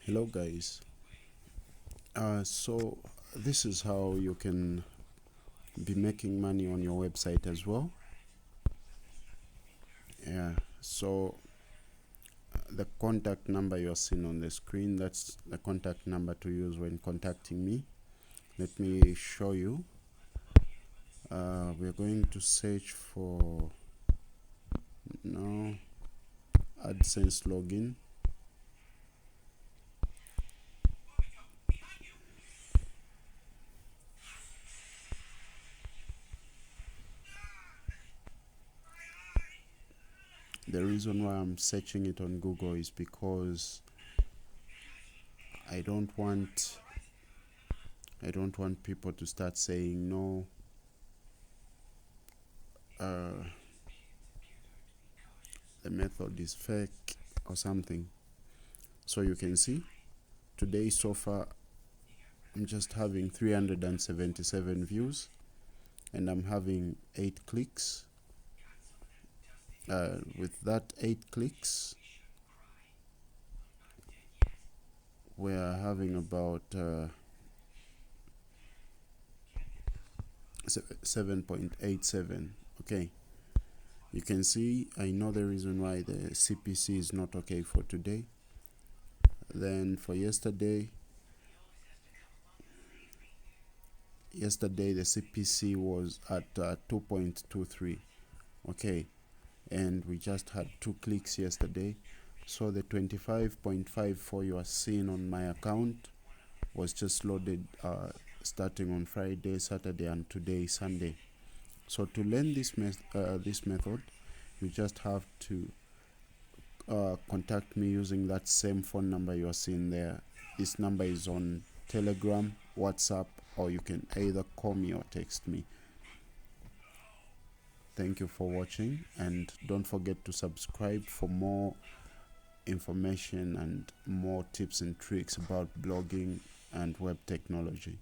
Hello guys. So this is how you can be making money on your website as well. Yeah, so the contact number you're seeing on the screen, that's the contact number to use when contacting me. Let me show you. We're going to search for Adsense login. The reason why I'm searching it on Google is because I don't want people to start saying no, the method is fake or something. So you can see today so far I'm just having 377 views and I'm having 8 clicks. With that 8 clicks we're having about 7.87. Okay, you can see I know the reason why the CPC is not okay for today. Then for yesterday the CPC was at 2.23. okay, and we just had 2 clicks yesterday, so the 25.54 you are seeing on my account was just loaded starting on Friday, Saturday, and today Sunday. So to learn this method, you just have to contact me using that same phone number you are seeing there. This number is on Telegram, WhatsApp, or you can either call me or text me. Thank you for watching, and don't forget to subscribe for more information and more tips and tricks about blogging and web technology.